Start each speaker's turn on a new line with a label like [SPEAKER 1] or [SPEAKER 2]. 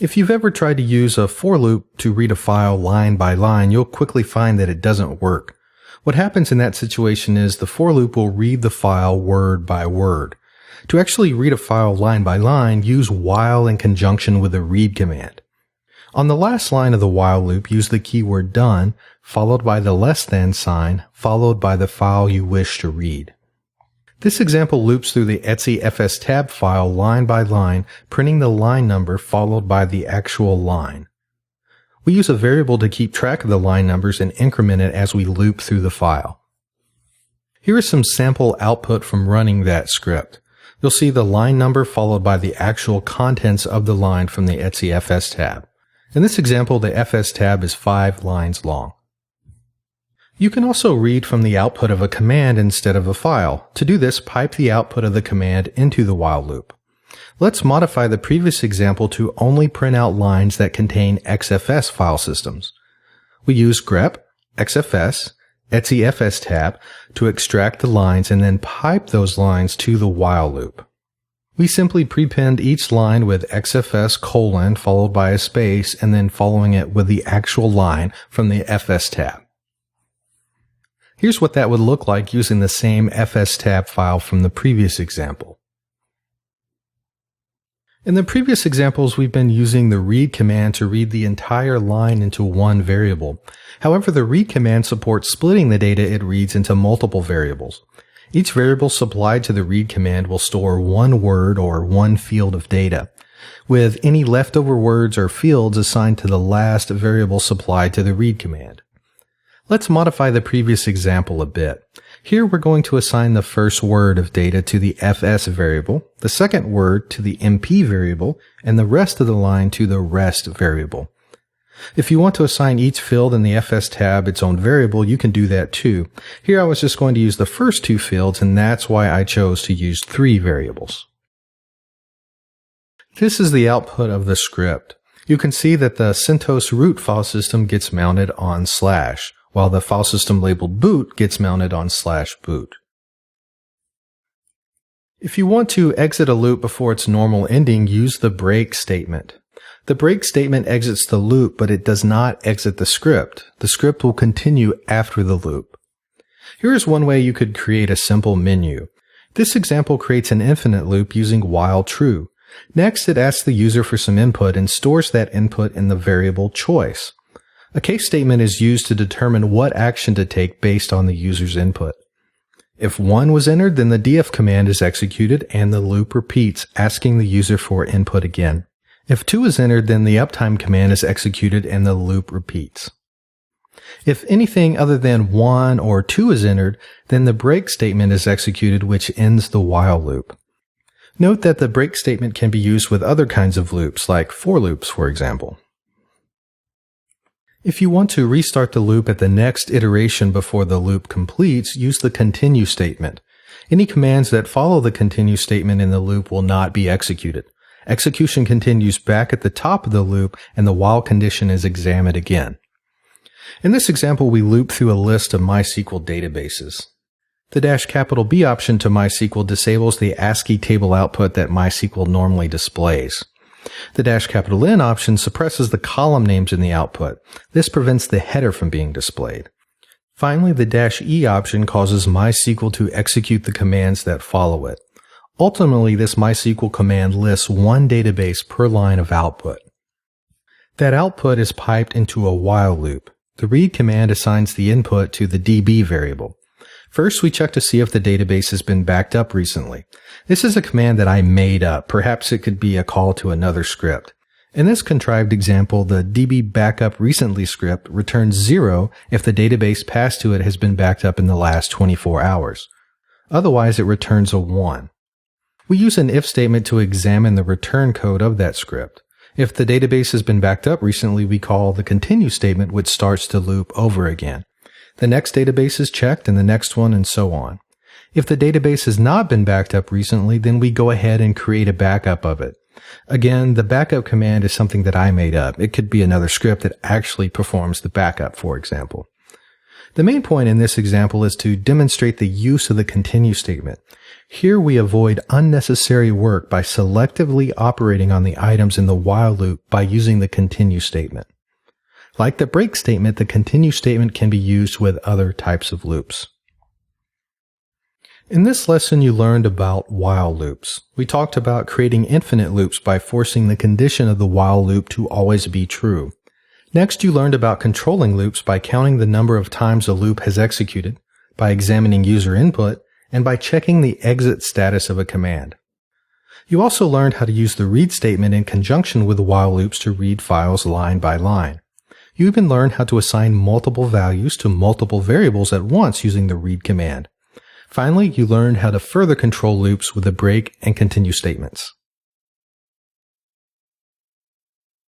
[SPEAKER 1] If you've ever tried to use a for loop to read a file line by line, you'll quickly find that it doesn't work. What happens in that situation is the for loop will read the file word by word. To actually read a file line by line, use while in conjunction with the read command. On the last line of the while loop, use the keyword done, followed by the less than sign, followed by the file you wish to read. This example loops through the etc fstab file line by line, printing the line number followed by the actual line. We use a variable to keep track of the line numbers and increment it as we loop through the file. Here is some sample output from running that script. You'll see the line number followed by the actual contents of the line from the etc fstab. In this example, the fstab is 5 lines long. You can also read from the output of a command instead of a file. To do this, pipe the output of the command into the while loop. Let's modify the previous example to only print out lines that contain XFS file systems. We use grep, XFS, etc fstab to extract the lines and then pipe those lines to the while loop. We simply prepend each line with XFS : followed by a space and then following it with the actual line from the fstab. Here's what that would look like using the same fstab file from the previous example. In the previous examples, we've been using the read command to read the entire line into one variable. However, the read command supports splitting the data it reads into multiple variables. Each variable supplied to the read command will store one word or one field of data, with any leftover words or fields assigned to the last variable supplied to the read command. Let's modify the previous example a bit. Here we're going to assign the first word of data to the fs variable, the second word to the mp variable, and the rest of the line to the rest variable. If you want to assign each field in the fstab its own variable, you can do that too. Here I was just going to use the first 2 fields, and that's why I chose to use 3 variables. This is the output of the script. You can see that the CentOS root file system gets mounted on /, while the file system labeled boot gets mounted on /boot. If you want to exit a loop before its normal ending, use the break statement. The break statement exits the loop, but it does not exit the script. The script will continue after the loop. Here is one way you could create a simple menu. This example creates an infinite loop using while true. Next, it asks the user for some input and stores that input in the variable choice. A case statement is used to determine what action to take based on the user's input. If 1 was entered, then the df command is executed and the loop repeats, asking the user for input again. If 2 is entered, then the uptime command is executed and the loop repeats. If anything other than 1 or 2 is entered, then the break statement is executed, which ends the while loop. Note that the break statement can be used with other kinds of loops, like for loops, for example. If you want to restart the loop at the next iteration before the loop completes, use the continue statement. Any commands that follow the continue statement in the loop will not be executed. Execution continues back at the top of the loop and the while condition is examined again. In this example, we loop through a list of MySQL databases. The -B option to MySQL disables the ASCII table output that MySQL normally displays. The -N option suppresses the column names in the output. This prevents the header from being displayed. Finally, the -E option causes MySQL to execute the commands that follow it. Ultimately, this MySQL command lists one database per line of output. That output is piped into a while loop. The read command assigns the input to the db variable. First, we check to see if the database has been backed up recently. This is a command that I made up. Perhaps it could be a call to another script. In this contrived example, the db backup recently script returns 0 if the database passed to it has been backed up in the last 24 hours. Otherwise, it returns a 1. We use an if statement to examine the return code of that script. If the database has been backed up recently, we call the continue statement, which starts the loop over again. The next database is checked and the next one, and so on. If the database has not been backed up recently, then we go ahead and create a backup of it. Again, the backup command is something that I made up. It could be another script that actually performs the backup, for example. The main point in this example is to demonstrate the use of the continue statement. Here we avoid unnecessary work by selectively operating on the items in the while loop by using the continue statement. Like the break statement, the continue statement can be used with other types of loops. In this lesson, you learned about while loops. We talked about creating infinite loops by forcing the condition of the while loop to always be true. Next, you learned about controlling loops by counting the number of times a loop has executed, by examining user input, and by checking the exit status of a command. You also learned how to use the read statement in conjunction with while loops to read files line by line. You even learned how to assign multiple values to multiple variables at once using the read command. Finally, you learned how to further control loops with the break and continue statements.